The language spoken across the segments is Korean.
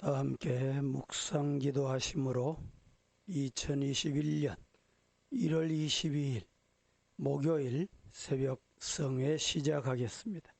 다 함께 묵상 기도하심으로 2021년 1월 22일 목요일 새벽 성회 시작하겠습니다.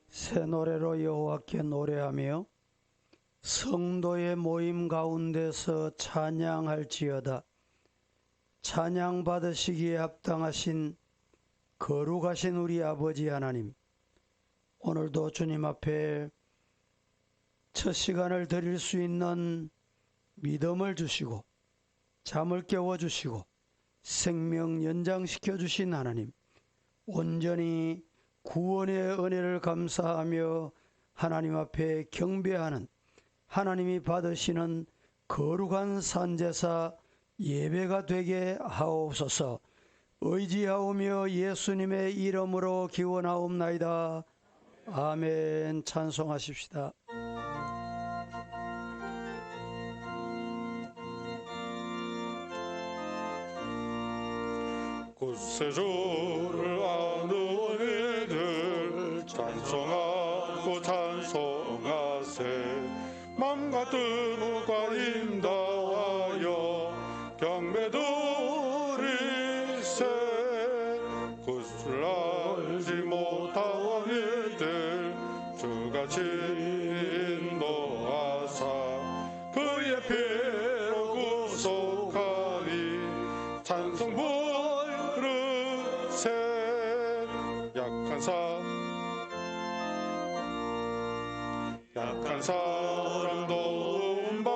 새 노래로 여호와께 노래하며 성도의 모임 가운데서 찬양할지어다. 찬양 받으시기에 합당하신 거룩하신 우리 아버지 하나님, 오늘도 주님 앞에 첫 시간을 드릴 수 있는 믿음을 주시고 잠을 깨워주시고 생명 연장시켜 주신 하나님, 온전히 구원의 은혜를 감사하며 하나님 앞에 경배하는 하나님이 받으시는 거룩한 산제사 예배가 되게 하옵소서. 의지하오며 예수님의 이름으로 기원하옵나이다. 아멘. 찬송하십시다. 구세주를 아는 이들 찬송하고 찬송하세. 맘과 뜻과 인다하여 경배 드리세. 구주를 알지 못한 이들 주같이 인도하사 그의 피로 구속하니 찬송 부르세. 약한 사람 도움받아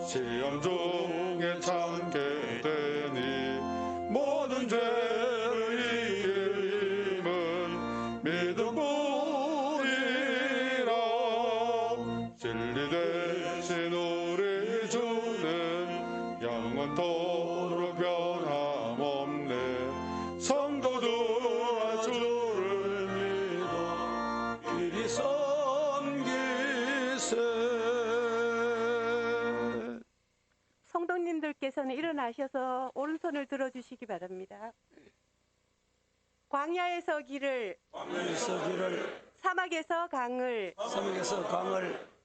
시험 중에 참게 되니 모든 죄를 이길 힘은 믿음뿐이라. 진리 되신 우리 주는 영원토록 변함없네. 성도들아 주를 믿어 이리 성도님들께서는 일어나셔서 오른손을 들어주시기 바랍니다. 광야에서 길을, 사막에서 강을,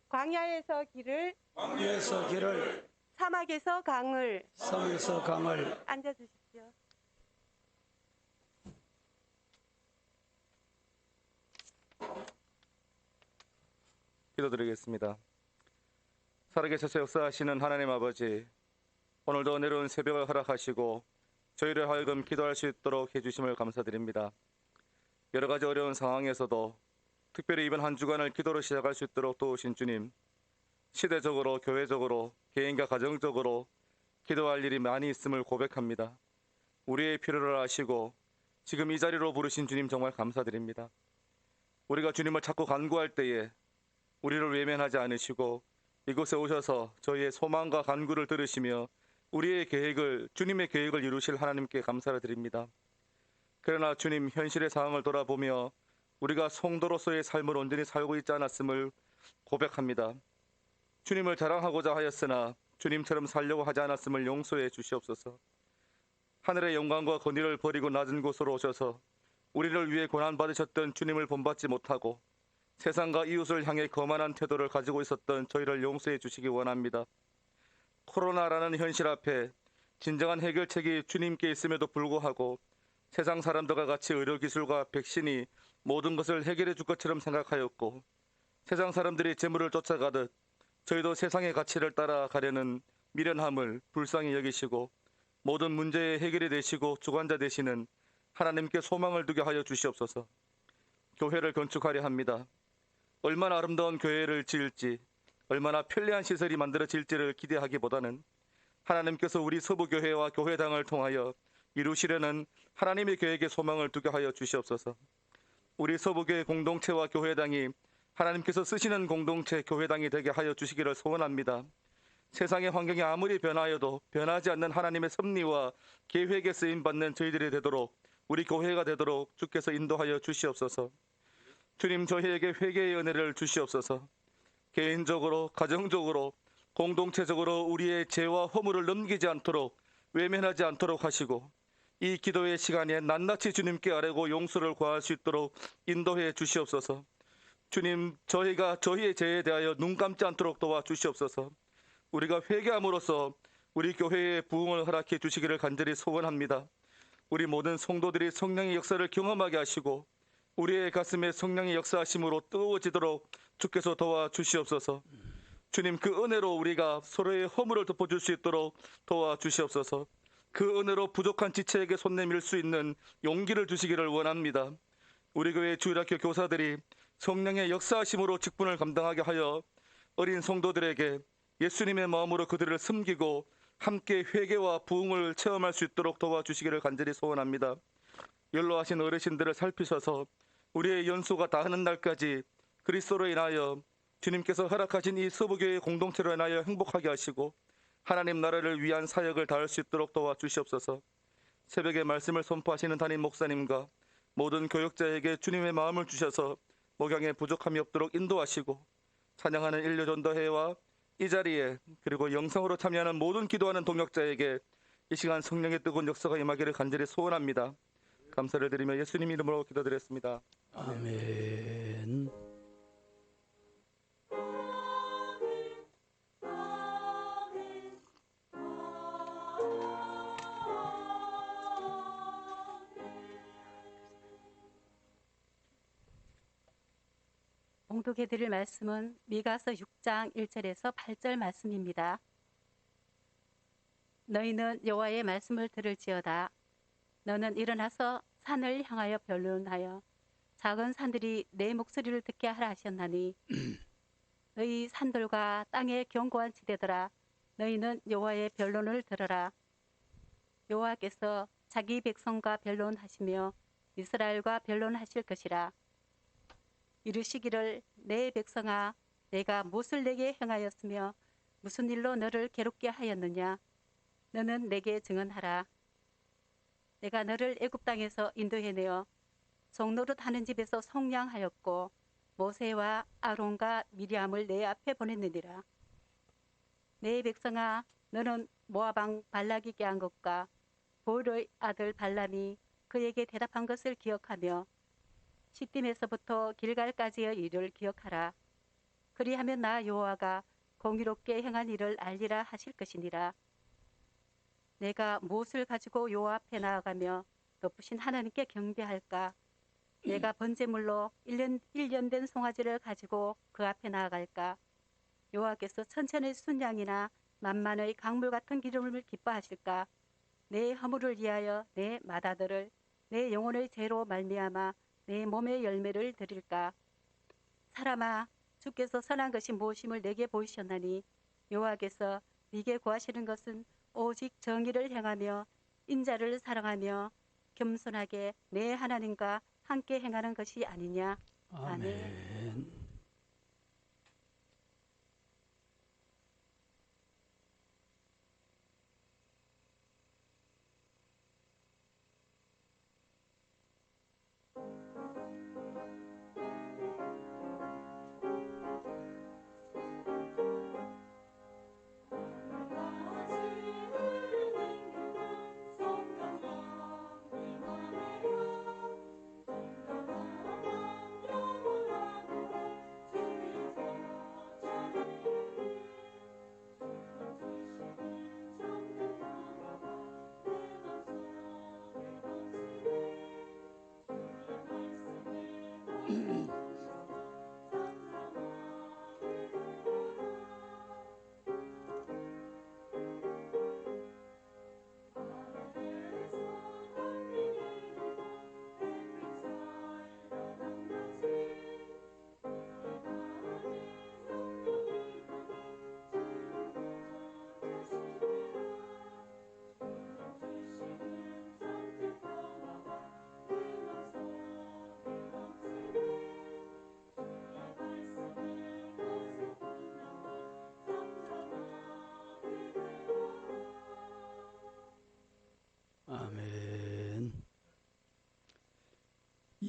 광야에서 길을, 사막에서 강을 앉아주십시오. 기도드리겠습니다. 살아계셔서 역사하시는 하나님 아버지, 오늘도 내려온 새벽을 허락하시고 저희를 하여금 기도할 수 있도록 해주심을 감사드립니다. 여러 가지 어려운 상황에서도 특별히 이번 한 주간을 기도로 시작할 수 있도록 도우신 주님, 시대적으로 교회적으로 개인과 가정적으로 기도할 일이 많이 있음을 고백합니다. 우리의 필요를 아시고 지금 이 자리로 부르신 주님 정말 감사드립니다. 우리가 주님을 찾고 간구할 때에 우리를 외면하지 않으시고 이곳에 오셔서 저희의 소망과 간구를 들으시며 우리의 계획을, 주님의 계획을 이루실 하나님께 감사를 드립니다. 그러나 주님, 현실의 상황을 돌아보며 우리가 성도로서의 삶을 온전히 살고 있지 않았음을 고백합니다. 주님을 자랑하고자 하였으나 주님처럼 살려고 하지 않았음을 용서해 주시옵소서. 하늘의 영광과 권위를 버리고 낮은 곳으로 오셔서 우리를 위해 고난받으셨던 주님을 본받지 못하고 세상과 이웃을 향해 거만한 태도를 가지고 있었던 저희를 용서해 주시기 원합니다. 코로나라는 현실 앞에 진정한 해결책이 주님께 있음에도 불구하고 세상 사람들과 같이 의료기술과 백신이 모든 것을 해결해 줄 것처럼 생각하였고 세상 사람들이 재물을 쫓아가듯 저희도 세상의 가치를 따라가려는 미련함을 불쌍히 여기시고 모든 문제의 해결이 되시고 주관자 되시는 하나님께 소망을 두게 하여 주시옵소서. 교회를 건축하려 합니다. 얼마나 아름다운 교회를 지을지, 얼마나 편리한 시설이 만들어질지를 기대하기보다는 하나님께서 우리 서부교회와 교회당을 통하여 이루시려는 하나님의 계획에 소망을 두게 하여 주시옵소서. 우리 서부교회 공동체와 교회당이 하나님께서 쓰시는 공동체 교회당이 되게 하여 주시기를 소원합니다. 세상의 환경이 아무리 변하여도 변하지 않는 하나님의 섭리와 계획에 쓰임받는 저희들이 되도록, 우리 교회가 되도록 주께서 인도하여 주시옵소서. 주님, 저희에게 회개의 은혜를 주시옵소서. 개인적으로, 가정적으로, 공동체적으로 우리의 죄와 허물을 넘기지 않도록, 외면하지 않도록 하시고, 이 기도의 시간에 낱낱이 주님께 아뢰고 용서를 구할 수 있도록 인도해 주시옵소서. 주님, 저희가 저희의 죄에 대하여 눈 감지 않도록 도와주시옵소서. 우리가 회개함으로써 우리 교회의 부흥을 허락해 주시기를 간절히 소원합니다. 우리 모든 성도들이 성령의 역사를 경험하게 하시고 우리의 가슴에 성령의 역사하심으로 뜨거워지도록 주께서 도와주시옵소서. 주님, 그 은혜로 우리가 서로의 허물을 덮어줄 수 있도록 도와주시옵소서. 그 은혜로 부족한 지체에게 손 내밀 수 있는 용기를 주시기를 원합니다. 우리 교회 주일학교 교사들이 성령의 역사하심으로 직분을 감당하게 하여 어린 성도들에게 예수님의 마음으로 그들을 섬기고 함께 회개와 부흥을 체험할 수 있도록 도와주시기를 간절히 소원합니다. 연로하신 어르신들을 살피셔서 우리의 연수가 다하는 날까지 그리스도로 인하여 주님께서 허락하신 이 서부교회 공동체로 인하여 행복하게 하시고 하나님 나라를 위한 사역을 다할 수 있도록 도와주시옵소서. 새벽에 말씀을 선포하시는 담임 목사님과 모든 교역자에게 주님의 마음을 주셔서 목양에 부족함이 없도록 인도하시고, 찬양하는 인류전도회와 이 자리에 그리고 영상으로 참여하는 모든 기도하는 동역자에게 이 시간 성령의 뜨거운 역사가 임하기를 간절히 소원합니다. 감사를 드리며 예수님 이름으로 기도드렸습니다. 아멘. 봉독해 드릴 말씀은 미가서 6장 1절에서 8절 말씀입니다. 너희는 여호와의 말씀을 들을지어다. 너는 일어나서 산을 향하여 변론하여 작은 산들이 내 목소리를 듣게 하라 하셨나니 너희 산들과 땅의 견고한 지대들아, 너희는 여호와의 변론을 들어라. 여호와께서 자기 백성과 변론하시며 이스라엘과 변론하실 것이라. 이르시기를 내 백성아, 내가 무엇을 내게 행하였으며 무슨 일로 너를 괴롭게 하였느냐. 너는 내게 증언하라. 내가 너를 애굽 땅에서 인도해내어 종노릇 하는 집에서 속량하였고 모세와 아론과 미리암을 내 앞에 보냈느니라. 내 백성아, 너는 모압 왕 발락이 꾀한 것과 보울의 아들 발람이 그에게 대답한 것을 기억하며 시딤에서부터 길갈까지의 일을 기억하라. 그리하면 나 여호와가 공의롭게 행한 일을 알리라 하실 것이니라. 내가 무엇을 가지고 여호와 앞에 나아가며 높으신 하나님께 경배할까? 내가 번제물로 1년 된 송아지를 가지고 그 앞에 나아갈까? 여호와께서 천천의 순양이나 만만의 강물 같은 기름을 기뻐하실까? 내 허물을 위하여 내 맏아들을 내 영혼의 죄로 말미암아 내 몸의 열매를 드릴까? 사람아, 주께서 선한 것이 무엇임을 내게 보이셨나니 여호와께서 네게 구하시는 것은 오직 정의를 행하며 인자를 사랑하며 겸손하게 내 하나님과 함께 행하는 것이 아니냐. 아멘.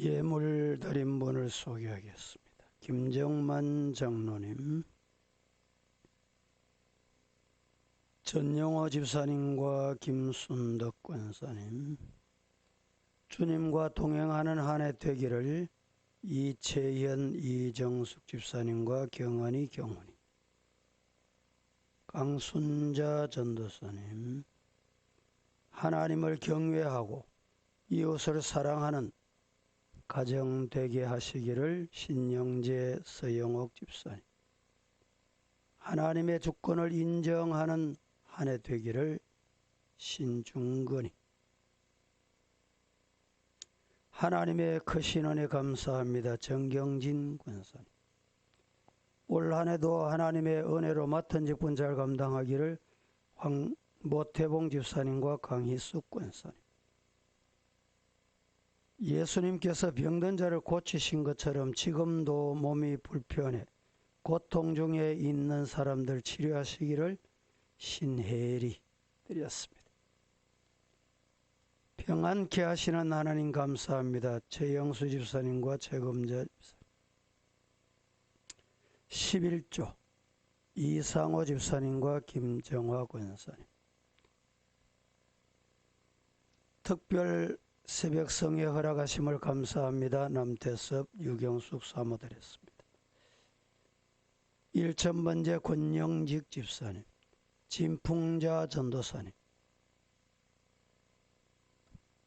예물 드린 분을 소개하겠습니다. 김정만 장로님, 전영호 집사님과 김순덕 권사님, 주님과 동행하는 한 해 되기를 이채현, 이정숙 집사님과 경은이, 경훈이, 강순자 전도사님, 하나님을 경외하고 이웃을 사랑하는 가정 되게 하시기를 신영재, 서영옥 집사님, 하나님의 주권을 인정하는 한 해 되기를 신중근이, 하나님의 크신 은혜 감사합니다. 정경진 권사님, 올 한 해도 하나님의 은혜로 맡은 직분 잘 감당하기를 모태봉 집사님과 강희숙 권사님, 예수님께서 병든 자를 고치신 것처럼 지금도 몸이 불편해 고통 중에 있는 사람들 치료하시기를 신혜리 드렸습니다. 평안케 하시는 하나님 감사합니다. 최영수 집사님과 최금자 집사님, 11조 이상호 집사님과 김정화 권사님, 특별 새벽 성회 허락하심을 감사합니다. 남태섭, 유경숙 사모드렸습니다. 1000번째 권영직 집사님, 진풍자 전도사님,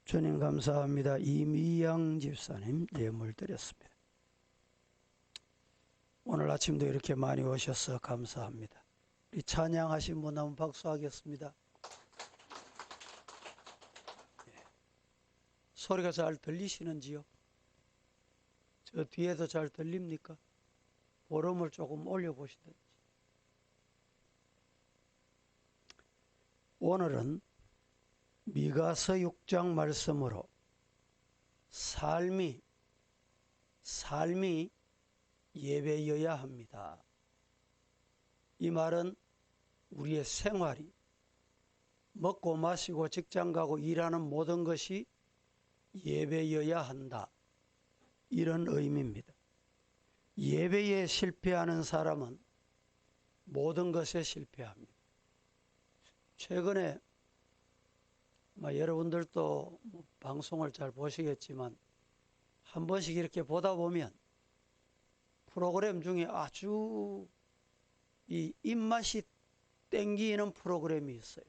주님 감사합니다. 이미양 집사님 예물 드렸습니다. 오늘 아침도 이렇게 많이 오셔서 감사합니다. 우리 찬양하신 분 한번 박수하겠습니다. 소리가 잘 들리시는지요? 저 뒤에도 잘 들립니까? 볼륨을 조금 올려보시든지. 오늘은 미가서 6장 말씀으로 삶이 예배여야 합니다. 이 말은 우리의 생활이, 먹고 마시고 직장 가고 일하는 모든 것이 예배여야 한다, 이런 의미입니다. 예배에 실패하는 사람은 모든 것에 실패합니다. 최근에 여러분들도 방송을 잘 보시겠지만 한 번씩 이렇게 보다 보면 프로그램 중에 아주 이 입맛이 땡기는 프로그램이 있어요.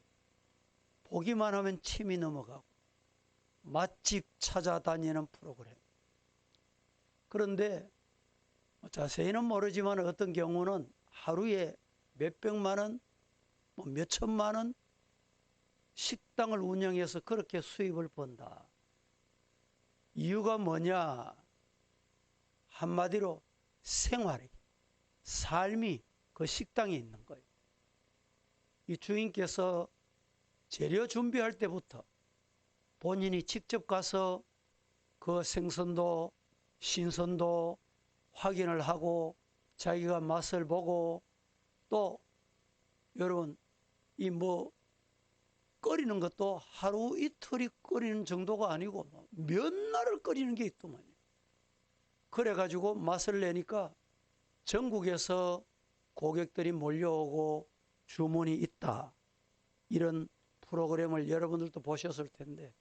보기만 하면 침이 넘어가고 맛집 찾아다니는 프로그램. 그런데 자세히는 모르지만 어떤 경우는 하루에 몇백만 원, 몇천만 원 식당을 운영해서 그렇게 수입을 번다. 이유가 뭐냐? 한마디로 생활이, 삶이 그 식당에 있는 거예요. 이 주인께서 재료 준비할 때부터 본인이 직접 가서 그 생선도 신선도 확인을 하고 자기가 맛을 보고, 또 여러분 이 끓이는 것도 하루 이틀이 끓이는 정도가 아니고 몇 날을 끓이는 게 있더만요. 그래가지고 맛을 내니까 전국에서 고객들이 몰려오고 주문이 있다, 이런 프로그램을 여러분들도 보셨을 텐데,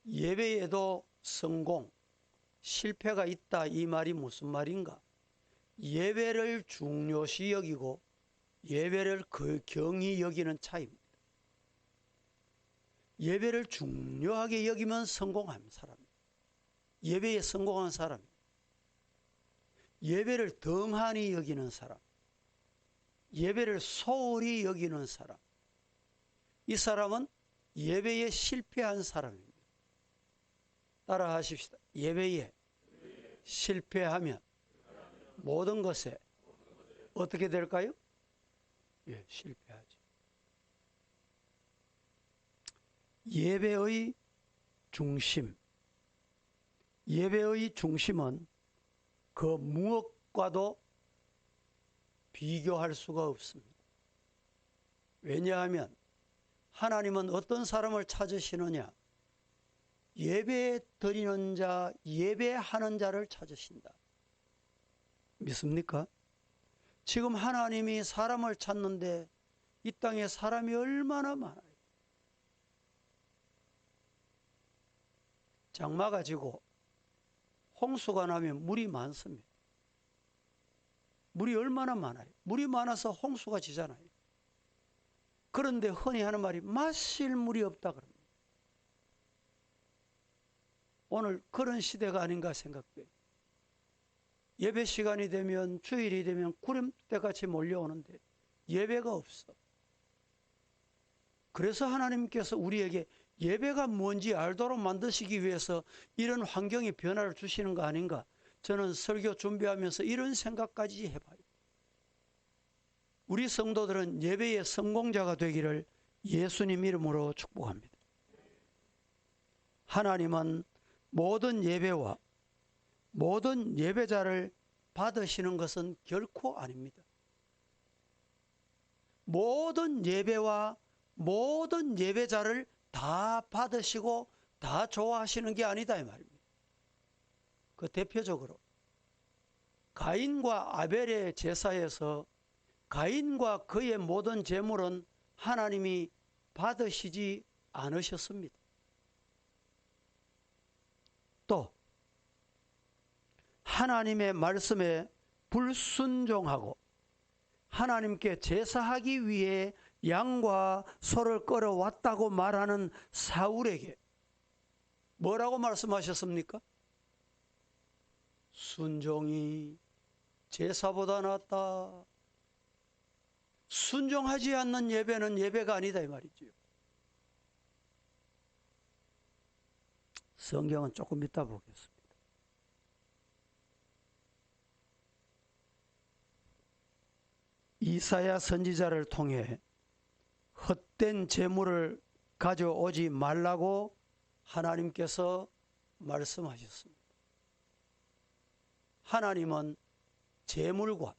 예배에도 성공, 실패가 있다, 이 말이 무슨 말인가? 예배를 중요시 여기고 예배를 경히 여기는 차이입니다. 예배를 중요하게 여기면 성공한 사람, 예배에 성공한 사람, 예배를 덩하니 여기는 사람, 예배를 소홀히 여기는 사람, 이 사람은 예배에 실패한 사람입니다. 따라 하십시다. 예배에 실패하면 모든 것에 어떻게 될까요? 예, 실패하죠. 예배의 중심, 예배의 중심은 그 무엇과도 비교할 수가 없습니다. 왜냐하면 하나님은 어떤 사람을 찾으시느냐? 예배 드리는 자, 예배하는 자를 찾으신다. 믿습니까? 지금 하나님이 사람을 찾는데 이 땅에 사람이 얼마나 많아요. 장마가 지고 홍수가 나면 물이 많습니다. 물이 얼마나 많아요. 물이 많아서 홍수가 지잖아요. 그런데 흔히 하는 말이 마실 물이 없다 그럽니다. 오늘 그런 시대가 아닌가 생각돼요. 예배 시간이 되면, 주일이 되면 구름대같이 몰려오는데 예배가 없어. 그래서 하나님께서 우리에게 예배가 뭔지 알도록 만드시기 위해서 이런 환경의 변화를 주시는 거 아닌가. 저는 설교 준비하면서 이런 생각까지 해봐요. 우리 성도들은 예배의 성공자가 되기를 예수님 이름으로 축복합니다. 하나님은 모든 예배와 모든 예배자를 받으시는 것은 결코 아닙니다. 모든 예배와 모든 예배자를 다 받으시고 다 좋아하시는 게 아니다 이 말입니다. 그 대표적으로 가인과 아벨의 제사에서 가인과 그의 모든 제물은 하나님이 받으시지 않으셨습니다. 또 하나님의 말씀에 불순종하고 하나님께 제사하기 위해 양과 소를 끌어왔다고 말하는 사울에게 뭐라고 말씀하셨습니까? 순종이 제사보다 낫다. 순종하지 않는 예배는 예배가 아니다 이 말이죠. 성경은 조금 이따 보겠습니다. 이사야 선지자를 통해 헛된 재물을 가져오지 말라고 하나님께서 말씀하셨습니다. 하나님은 재물과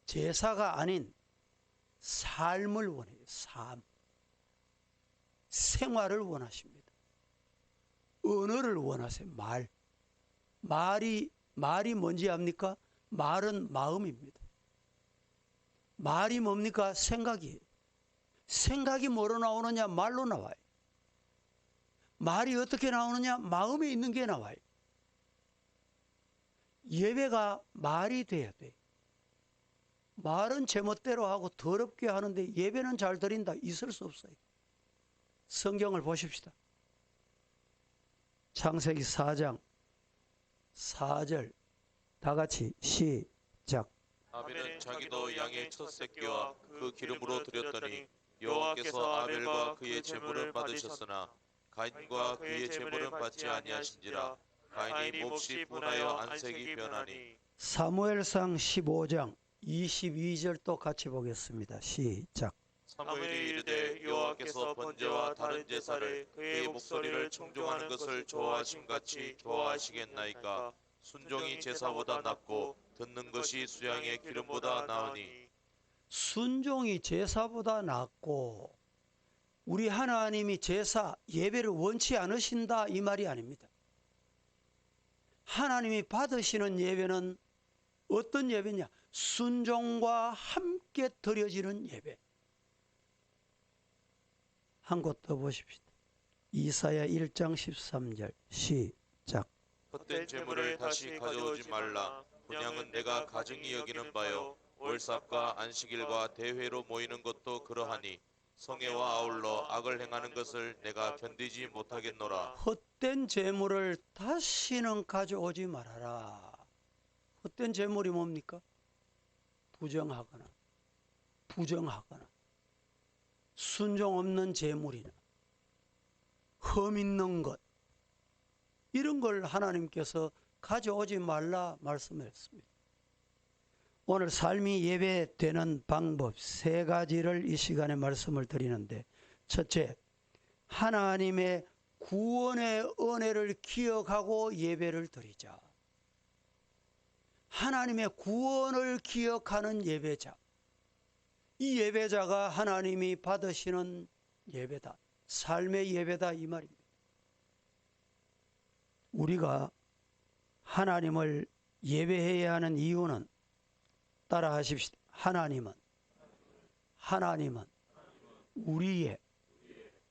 제사가 아닌 삶을 원해요. 삶. 생활을 원하십니다. 언어를 원하세요. 말이 뭔지 압니까? 말은 마음입니다. 말이 뭡니까? 생각이에요. 생각이 뭐로 나오느냐? 말로 나와요. 말이 어떻게 나오느냐? 마음에 있는 게 나와요. 예배가 말이 돼야 돼. 말은 제멋대로 하고 더럽게 하는데 예배는 잘 드린다. 있을 수 없어요. 성경을 보십시다. 창세기 4장 4절 다 같이 시작. 아벨은 자기도 양의 첫 새끼와 그 기름으로 드렸더니 여호와께서 아벨과 그의 제물을 받으셨으나 가인과 그의 제물은 받지 아니하신지라. 가인이 몹시 분하여 안색이 변하니. 사무엘상 15장 22절도 같이 보겠습니다. 시작. 사무엘이 이르되 여호와께서 번제와 다른 제사를 그의 목소리를 청종하는 것을 좋아하심같이 좋아하시겠나이까. 순종이 제사보다 낫고 듣는 것이 수양의 기름보다 나으니. 순종이 제사보다 낫고 우리 하나님이 제사, 예배를 원치 않으신다 이 말이 아닙니다. 하나님이 받으시는 예배는 어떤 예배냐? 순종과 함께 드려지는 예배. 한 곳 더 보십시다. 이사야 1장 13절 시작. 헛된 제물을 다시 가져오지 말라. 분향은 내가 가증히 여기는 바요. 월삭과 안식일과 대회로 모이는 것도 그러하니 성회와 아울러 악을 행하는 것을 내가 견디지 못하겠노라. 헛된 제물을 다시는 가져오지 말아라. 헛된 제물이 뭡니까? 부정하거나 순종 없는 제물이나 흠 있는 것, 이런 걸 하나님께서 가져오지 말라 말씀했습니다. 오늘 삶이 예배되는 방법 3가지를 이 시간에 말씀을 드리는데, 첫째, 하나님의 구원의 은혜를 기억하고 예배를 드리자. 하나님의 구원을 기억하는 예배자. 이 예배자가 하나님이 받으시는 예배다. 삶의 예배다 이 말입니다. 우리가 하나님을 예배해야 하는 이유는 따라 하십시다. 하나님은 우리의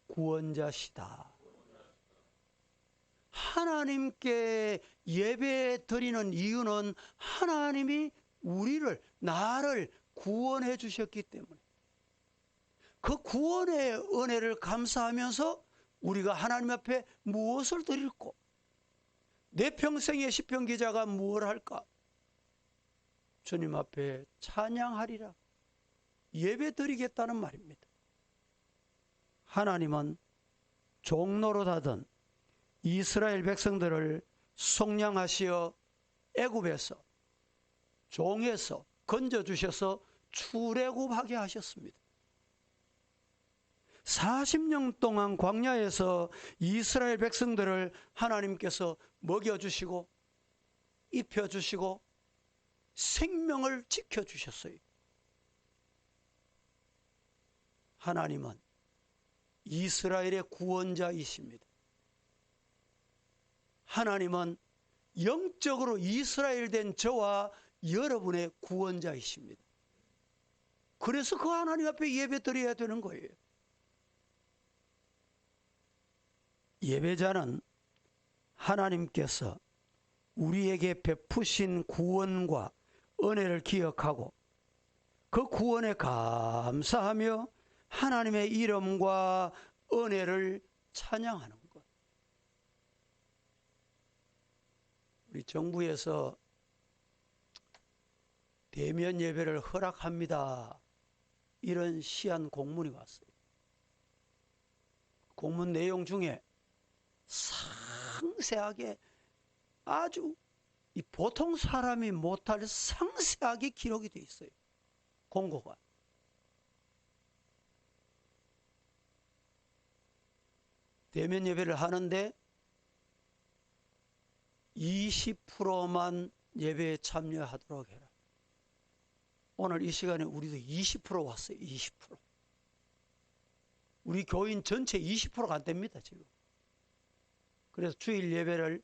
구원자시다. 하나님께 예배 드리는 이유는 하나님이 나를 구원해 주셨기 때문에, 그 구원의 은혜를 감사하면서 우리가 하나님 앞에 무엇을 드릴고, 내 평생의 시편 기자가 무엇을 할까? 주님 앞에 찬양하리라, 예배 드리겠다는 말입니다. 하나님은 종로로 하던 이스라엘 백성들을 속량하시어 애굽에서, 종에서 건져주셔서 출애굽하게 하셨습니다. 40년 동안 광야에서 이스라엘 백성들을 하나님께서 먹여주시고 입혀주시고 생명을 지켜주셨어요. 하나님은 이스라엘의 구원자이십니다. 하나님은 영적으로 이스라엘 된 저와 여러분의 구원자이십니다. 그래서 그 하나님 앞에 예배 드려야 되는 거예요. 예배자는 하나님께서 우리에게 베푸신 구원과 은혜를 기억하고 그 구원에 감사하며 하나님의 이름과 은혜를 찬양하는 것. 우리 정부에서 대면 예배를 허락합니다, 이런 시한 공문이 왔어요. 공문 내용 중에 상세하게, 아주 보통 사람이 못할 상세하게 기록이 되어 있어요. 공고가. 대면 예배를 하는데 20%만 예배에 참여하도록 해라. 오늘 이 시간에 우리도 20% 왔어요. 20%. 우리 교인 전체 20%가 안 됩니다, 지금. 그래서 주일 예배를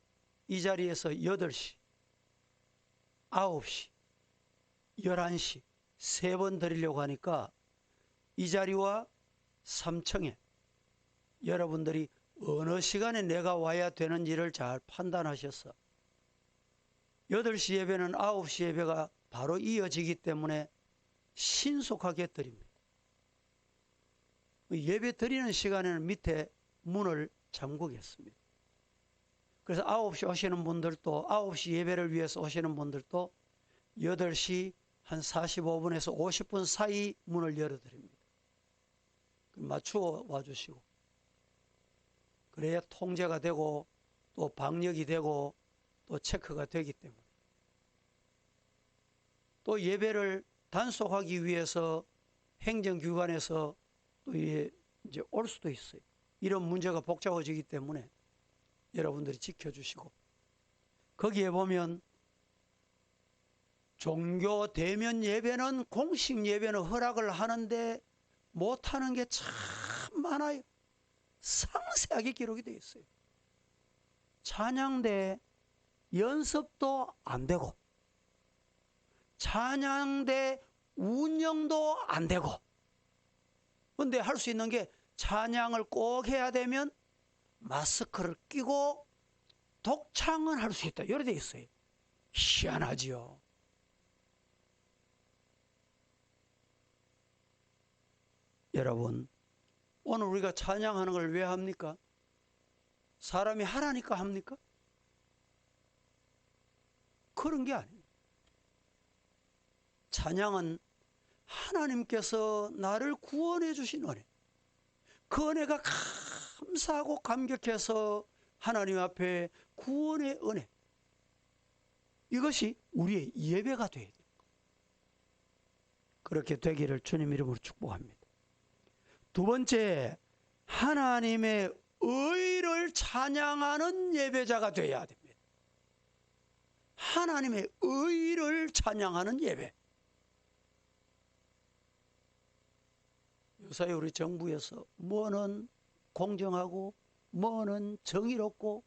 이 자리에서 8시, 9시, 11시 3번 드리려고 하니까 이 자리와 3층에 여러분들이 어느 시간에 내가 와야 되는지를 잘 판단하셔서 8시 예배는 9시 예배가 바로 이어지기 때문에 신속하게 드립니다. 예배 드리는 시간에는 밑에 문을 잠그겠습니다. 그래서 9시 오시는 분들도, 9시 예배를 위해서 오시는 분들도 8시 한 45분에서 50분 사이 문을 열어드립니다. 맞추어 와주시고, 그래야 통제가 되고 또 방역이 되고 또 체크가 되기 때문에. 또 예배를 단속하기 위해서 행정기관에서 또 이제 올 수도 있어요. 이런 문제가 복잡해지기 때문에 여러분들이 지켜주시고, 거기에 보면 종교 대면 예배는, 공식 예배는 허락을 하는데 못하는 게 참 많아요. 상세하게 기록이 되어 있어요. 찬양대 연습도 안 되고, 찬양대 운영도 안 되고, 근데 할 수 있는 게 찬양을 꼭 해야 되면 마스크를 끼고 독창은 할 수 있다, 이렇게 되어 있어요. 희한하지요. 여러분, 오늘 우리가 찬양하는 걸 왜 합니까? 사람이 하라니까 합니까? 그런 게 아니에요. 찬양은 하나님께서 나를 구원해 주신 은혜, 그 은혜가 감사하고 감격해서 하나님 앞에 구원의 은혜, 이것이 우리의 예배가 되어야 돼요. 그렇게 되기를 주님 이름으로 축복합니다. 두 번째, 하나님의 의를 찬양하는 예배자가 되어야 됩니다. 하나님의 의를 찬양하는 예배. 요새 우리 정부에서 뭐는 공정하고 뭐는 정의롭고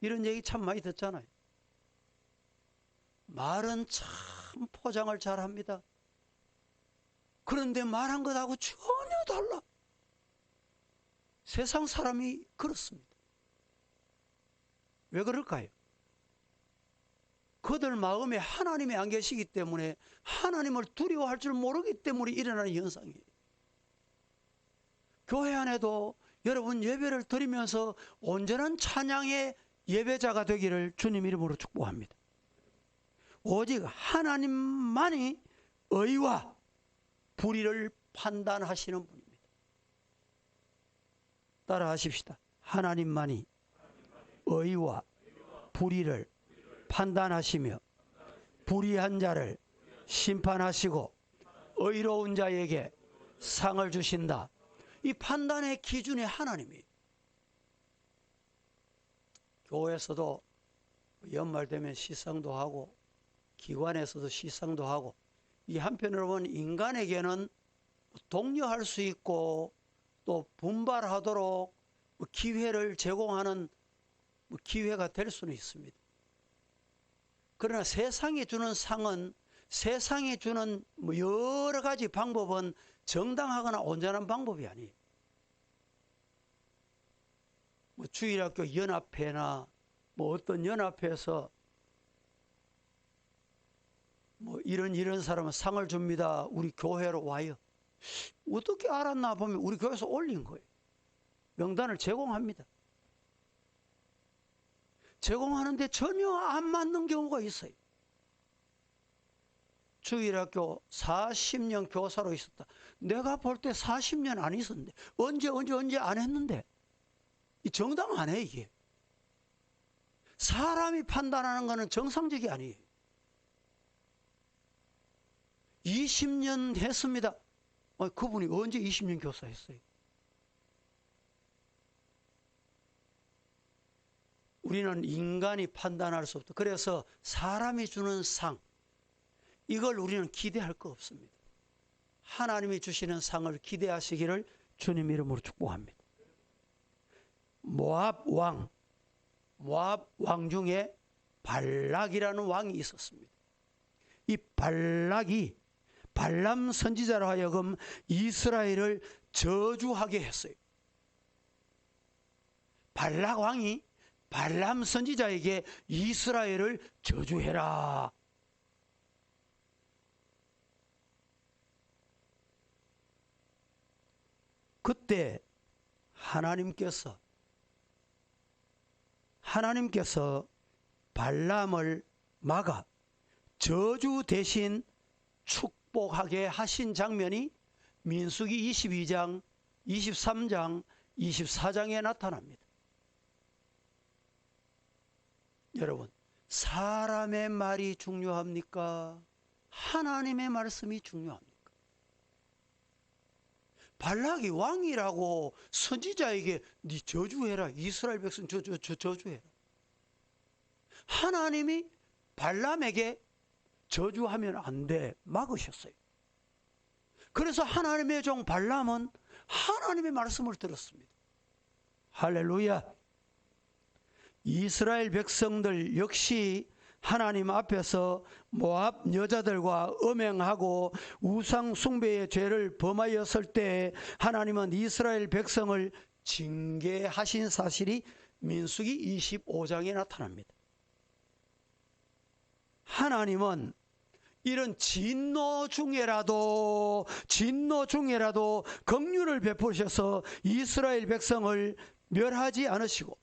이런 얘기 참 많이 듣잖아요. 말은 참 포장을 잘합니다. 그런데 말한 것하고 전혀 달라. 세상 사람이 그렇습니다. 왜 그럴까요? 그들 마음에 하나님이 안 계시기 때문에 하나님을 두려워할 줄 모르기 때문에 일어나는 현상이에요. 교회 안에도 여러분 예배를 드리면서 온전한 찬양의 예배자가 되기를 주님 이름으로 축복합니다. 오직 하나님만이 의와 불의를 판단하시는 분입니다. 따라 하십시다. 하나님만이 의와 불의를 판단하시며 불의한 자를 심판하시고 의로운 자에게 상을 주신다. 이 판단의 기준이 하나님이에요. 교회에서도 연말 되면 시상도 하고 기관에서도 시상도 하고, 이 한편으로 보면 인간에게는 독려할 수 있고 또 분발하도록 기회를 제공하는 기회가 될 수는 있습니다. 그러나 세상이 주는 상은, 세상이 주는 여러 가지 방법은 정당하거나 온전한 방법이 아니에요. 주일학교 연합회나 어떤 연합회에서 이런 사람은 상을 줍니다. 우리 교회로 와요. 어떻게 알았나 보면 우리 교회에서 올린 거예요. 명단을 제공합니다. 제공하는데 전혀 안 맞는 경우가 있어요. 주일학교 40년 교사로 있었다. 내가 볼 때 40년 안 있었는데 언제 안 했는데 이 정당 안 해. 이게 사람이 판단하는 거는 정상적이 아니에요. 20년 했습니다. 그분이 언제 20년 교사했어요? 우리는 인간이 판단할 수 없다. 그래서 사람이 주는 상, 이걸 우리는 기대할 거 없습니다. 하나님이 주시는 상을 기대하시기를 주님 이름으로 축복합니다. 모압 왕 중에 발락이라는 왕이 있었습니다. 이 발락이 발람 선지자로 하여금 이스라엘을 저주하게 했어요. 발락 왕이 발람 선지자에게 이스라엘을 저주해라. 그때 하나님께서 발람을 막아 저주 대신 축복하게 하신 장면이 민수기 22장, 23장, 24장에 나타납니다. 여러분, 사람의 말이 중요합니까? 하나님의 말씀이 중요합니까? 발락이 왕이라고 선지자에게 네 저주해라. 이스라엘 백성 저주해라. 하나님이 발람에게 저주하면 안 돼. 막으셨어요. 그래서 하나님의 종 발람은 하나님의 말씀을 들었습니다. 할렐루야. 이스라엘 백성들 역시 하나님 앞에서 모압 여자들과 음행하고 우상 숭배의 죄를 범하였을 때 하나님은 이스라엘 백성을 징계하신 사실이 민수기 25장에 나타납니다. 하나님은 이런 진노 중에라도 긍휼을 베푸셔서 이스라엘 백성을 멸하지 않으시고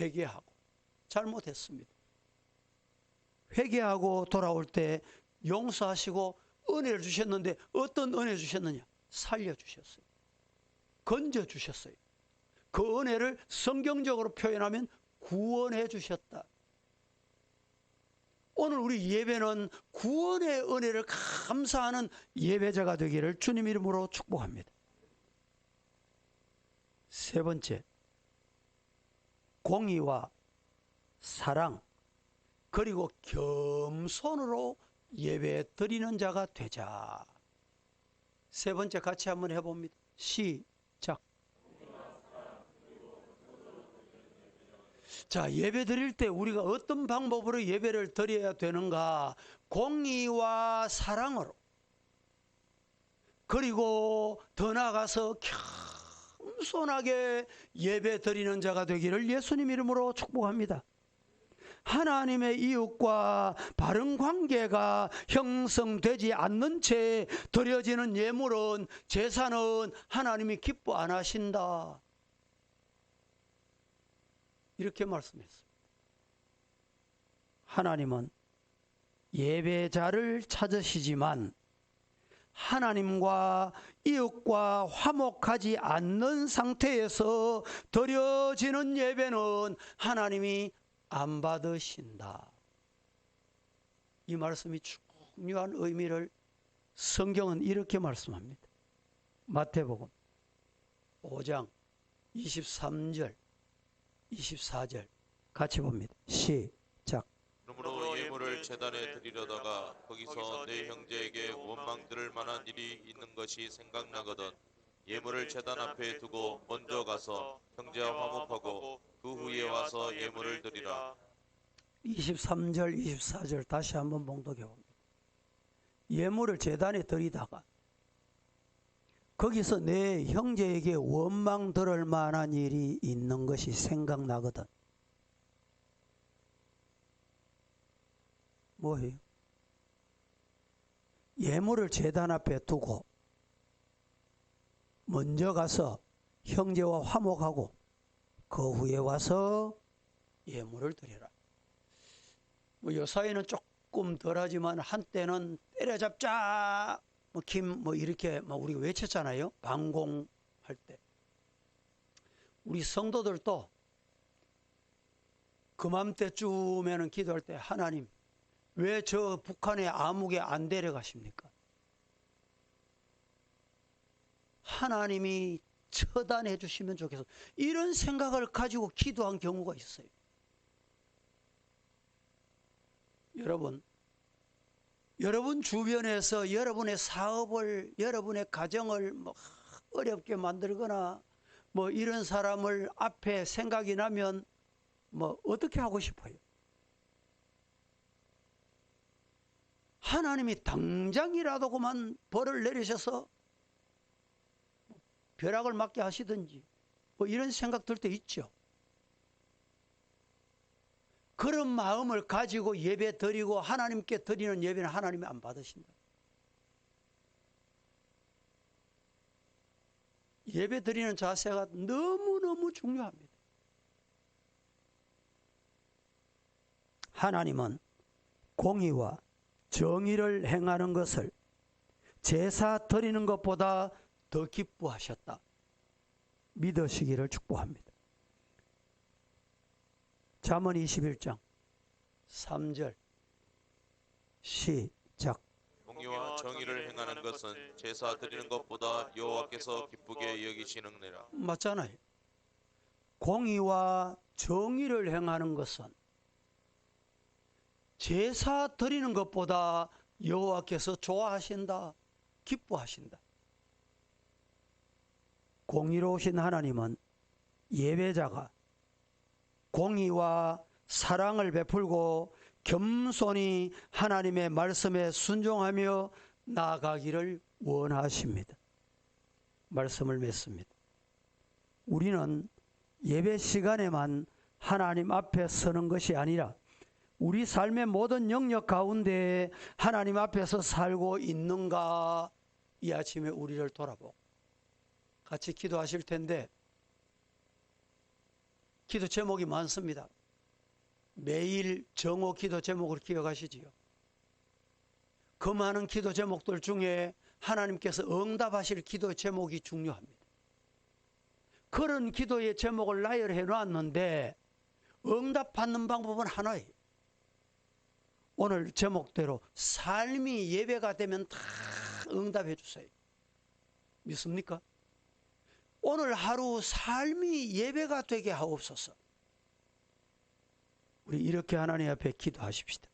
회개하고 잘못했습니다. 회개하고 돌아올 때 용서하시고 은혜를 주셨는데 어떤 은혜 주셨느냐? 살려주셨어요. 건져주셨어요. 그 은혜를 성경적으로 표현하면 구원해 주셨다. 오늘 우리 예배는 구원의 은혜를 감사하는 예배자가 되기를 주님 이름으로 축복합니다. 세 번째, 공의와 사랑 그리고 겸손으로 예배 드리는 자가 되자. 세 번째 같이 한번 해봅니다. 시작. 자, 예배 드릴 때 우리가 어떤 방법으로 예배를 드려야 되는가? 공의와 사랑으로. 그리고 더 나아가서 겸손하게 예배 드리는 자가 되기를 예수님 이름으로 축복합니다. 하나님의 이웃과 바른 관계가 형성되지 않는 채 드려지는 예물은, 제사는 하나님이 기뻐 안 하신다. 이렇게 말씀했습니다. 하나님은 예배자를 찾으시지만 하나님과 이웃과 화목하지 않는 상태에서 드려지는 예배는 하나님이 안 받으신다. 이 말씀이 중요한 의미를 성경은 이렇게 말씀합니다. 마태복음 5장 23절 24절 같이 봅니다. 시작. 그러므로 예물을 제단에 드리려다가 거기서 내 형제에게 원망 들을 만한 일이 있는 것이 생각나거든 예물을 제단 앞에 두고 먼저 가서 형제와 화목하고 그 후에 와서 예물을 드리라. 23절 24절 다시 한번 봉독해 봅니다. 예물을 제단에 드리다가 거기서 내 형제에게 원망 들을 만한 일이 있는 것이 생각나거든. 뭐예요? 예물을 제단 앞에 두고 먼저 가서 형제와 화목하고 그 후에 와서 예물을 드리라. 뭐 요사이는 조금 덜하지만 한때는 때려잡자 이렇게 우리가 외쳤잖아요. 방공할 때. 우리 성도들도 그맘때쯤에는 기도할 때 하나님 왜 저 북한에 암흑에 안 데려가십니까? 하나님이 처단해 주시면 좋겠어. 이런 생각을 가지고 기도한 경우가 있어요. 여러분 주변에서 여러분의 사업을, 여러분의 가정을 어렵게 만들거나 이런 사람을 앞에 생각이 나면 어떻게 하고 싶어요? 하나님이 당장이라도 그만 벌을 내리셔서 벼락을 맞게 하시든지 이런 생각 들 때 있죠. 그런 마음을 가지고 예배 드리고 하나님께 드리는 예배는 하나님이 안 받으신다. 예배 드리는 자세가 너무너무 중요합니다. 하나님은 공의와 정의를 행하는 것을 제사 드리는 것보다 더 기뻐하셨다. 믿으시기를 축복합니다. 잠언 21장 3절 시작. 공의와 정의를 행하는 것은 제사 드리는 것보다 여호와께서 기쁘게 여기시느니라. 맞잖아요. 공의와 정의를 행하는 것은 제사 드리는 것보다 여호와께서 좋아하신다, 기뻐하신다. 공의로우신 하나님은 예배자가 공의와 사랑을 베풀고 겸손히 하나님의 말씀에 순종하며 나아가기를 원하십니다. 말씀을 맺습니다. 우리는 예배 시간에만 하나님 앞에 서는 것이 아니라 우리 삶의 모든 영역 가운데 하나님 앞에서 살고 있는가, 이 아침에 우리를 돌아보고 같이 기도하실 텐데, 기도 제목이 많습니다. 매일 정오 기도 제목을 기억하시지요. 그 많은 기도 제목들 중에 하나님께서 응답하실 기도 제목이 중요합니다. 그런 기도의 제목을 나열해 놨는데 응답받는 방법은 하나예요. 오늘 제목대로 삶이 예배가 되면 다 응답해 주세요. 믿습니까? 오늘 하루 삶이 예배가 되게 하옵소서. 우리 이렇게 하나님 앞에 기도하십시다.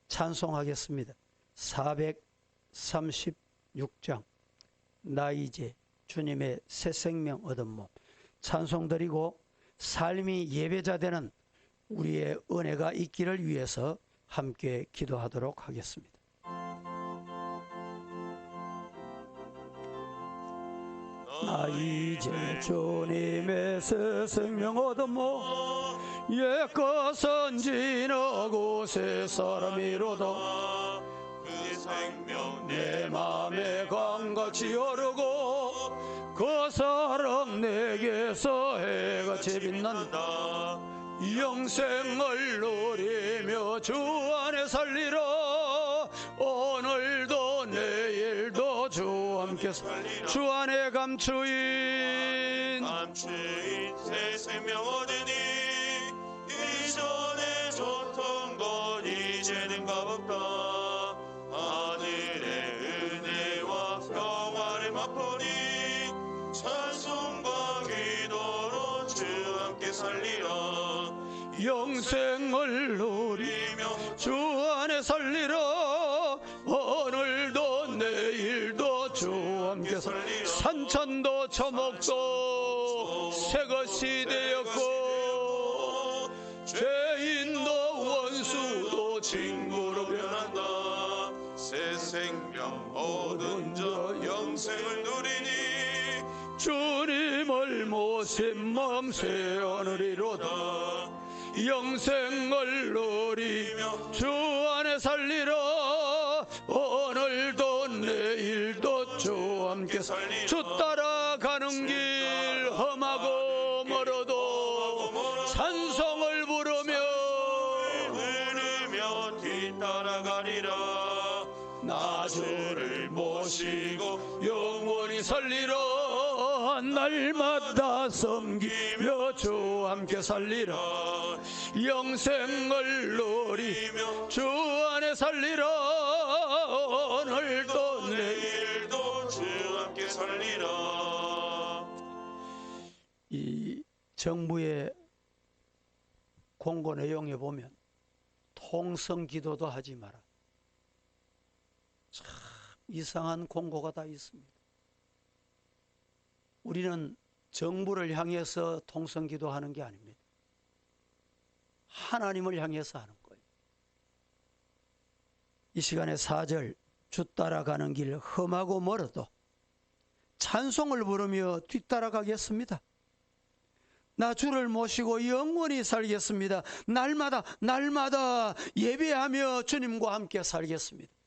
찬송하겠습니다. 436장 나 이제 주님의 새 생명 얻은 몸 찬송 드리고 삶이 예배자 되는 우리의 은혜가 있기를 위해서 함께 기도하도록 하겠습니다. 나 이제 주님의 새 생명 얻었모 옛것은 지나고 새 사람이로다 그 생명 내 맘에 강같이 흐르고 그 사랑 내게서 해같이 빛난다 영생을 누리며 주 안에 살리라 오늘도 내일도 주 함께 살리라 주 안에 감추인 새 생명 얻으니 이전에 줬던 건 이제는 값없다 하늘의 은혜와 평화를 맛보니 찬송과 기도로 주 함께 살리라 영생을 누리며 주 안에 살리라 오늘도 내일도 주 함께 살리라 산천도 초목도 새것이 되었고 죄인도 원수도 친구로 변한다 새 생명 얻은 자 영생을 누리니 주님을 모신 마음 새 하늘이로다 영생을 누리며 주 안에 살리라 오늘도 내일도 주 함께 살리라 주 따라가는 길 험하고 멀어도 찬송을 부르며 뒤따라가리라 나 주를 모시고 영원히 살리라 날마다 섬기며 주 함께 살리라 영생을 누리며 주 안에 살리라 오늘도 내일도 주 함께 살리라 이 정부의 공고 내용에 보면 통성 기도도 하지 마라 참 이상한 공고가 다 있습니다. 우리는 정부를 향해서 통성 기도하는 게 아닙니다. 하나님을 향해서 하는 거예요. 이 시간에 4절 주 따라가는 길 험하고 멀어도 찬송을 부르며 뒤따라가겠습니다. 나 주를 모시고 영원히 살겠습니다. 날마다 예배하며 주님과 함께 살겠습니다.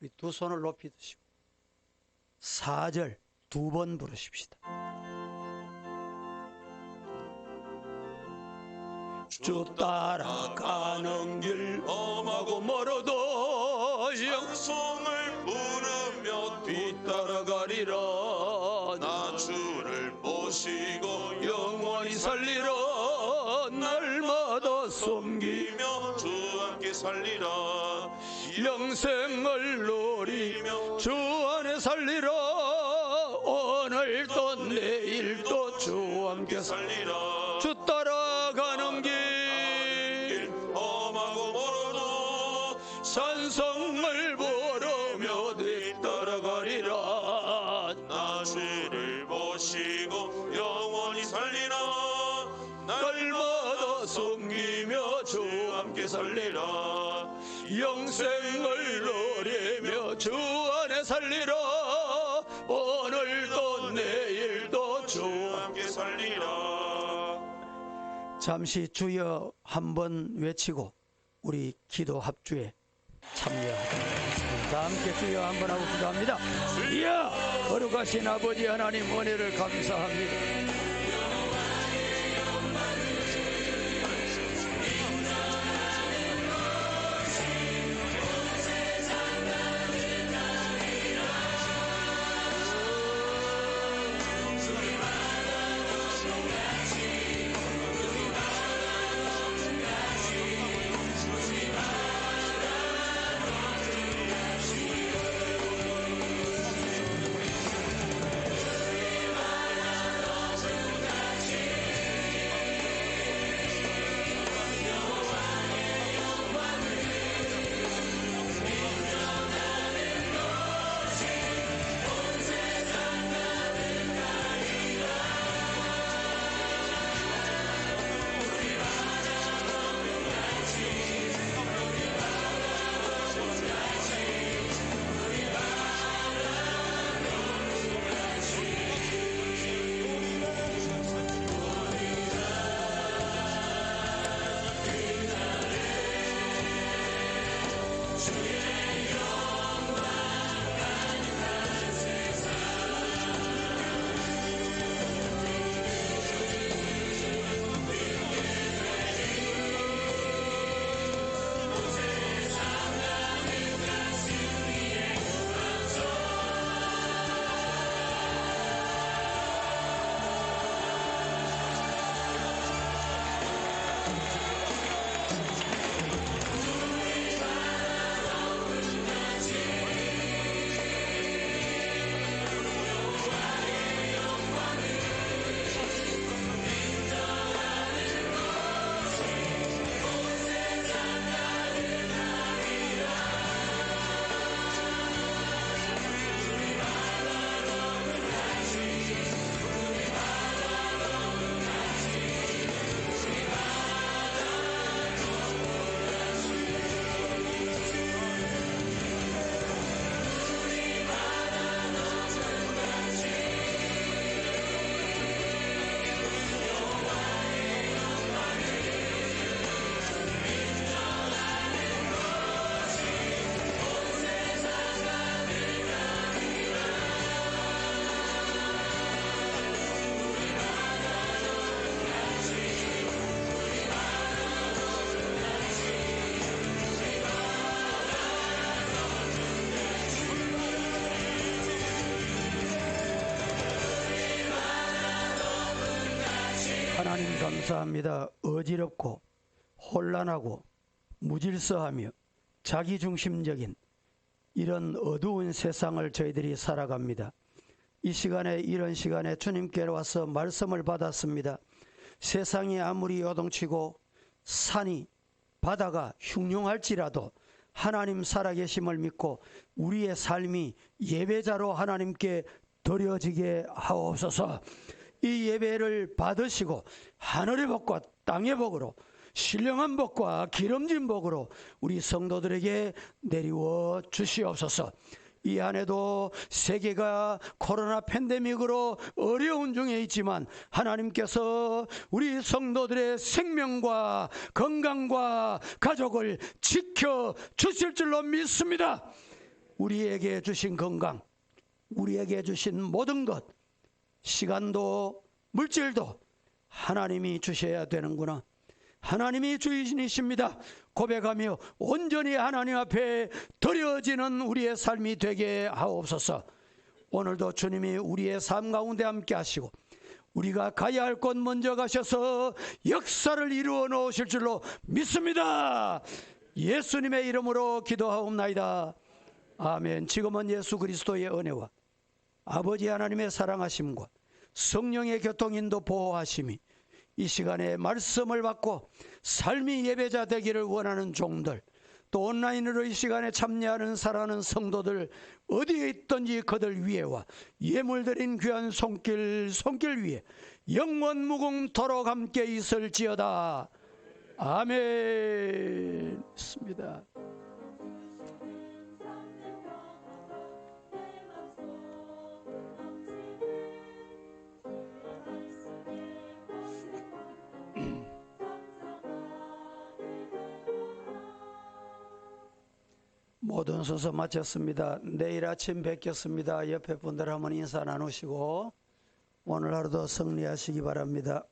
우리 두 손을 높이 드시고 4절 2번 부르십시다. 주 따라가는 길 험하고 멀어도 찬송을 부르며 뒤따라가리라 나 주를 모시고 영원히 살리라 날마다 섬기며 주 함께 살리라 영생을 누리며 주 안에 살리라 오늘도 내일도 주 함께 살리라 주 따라가는 길 험하고 멀어도 찬송을 부르며 뒤따라가리라 나 주를 모시고 영원히 살리라 날마다 섬기며 주 함께 살리라 영생을 누리며 주 안에 살리라 오늘도 내일도 주 함께 살리라 잠시 주여 한번 외치고 우리 기도 합주에 참여하도록 하겠습니다. 함께 주여 한번 하고 기도합니다. 주여 거룩하신 아버지 하나님 은혜를 감사합니다. 하나님 감사합니다. 어지럽고 혼란하고 무질서하며 자기중심적인 이런 어두운 세상을 저희들이 살아갑니다. 이 시간에 이런 시간에 주님께 와서 말씀을 받았습니다. 세상이 아무리 요동치고 산이 바다가 흉흉할지라도 하나님 살아계심을 믿고 우리의 삶이 예배자로 하나님께 드려지게 하옵소서. 이 예배를 받으시고 하늘의 복과 땅의 복으로 신령한 복과 기름진 복으로 우리 성도들에게 내리워 주시옵소서. 이 안에도 세계가 코로나 팬데믹으로 어려운 중에 있지만 하나님께서 우리 성도들의 생명과 건강과 가족을 지켜 주실 줄로 믿습니다. 우리에게 주신 건강, 우리에게 주신 모든 것, 시간도 물질도 하나님이 주셔야 되는구나. 하나님이 주인이십니다. 고백하며 온전히 하나님 앞에 드려지는 우리의 삶이 되게 하옵소서. 오늘도 주님이 우리의 삶 가운데 함께 하시고 우리가 가야 할 곳 먼저 가셔서 역사를 이루어 놓으실 줄로 믿습니다. 예수님의 이름으로 기도하옵나이다. 아멘. 지금은 예수 그리스도의 은혜와 아버지 하나님의 사랑하심과 성령의 교통인도 보호하심이 이 시간에 말씀을 받고 삶이 예배자 되기를 원하는 종들, 또 온라인으로 이 시간에 참여하는 사랑하는 성도들 어디에 있든지 그들 위에와 예물드린 귀한 손길 위에 영원 무궁토록 함께 있을지어다. 아멘. 있습니다. 모든 순서 마쳤습니다. 내일 아침 뵙겠습니다. 옆에 분들 한번 인사 나누시고 오늘 하루도 승리하시기 바랍니다.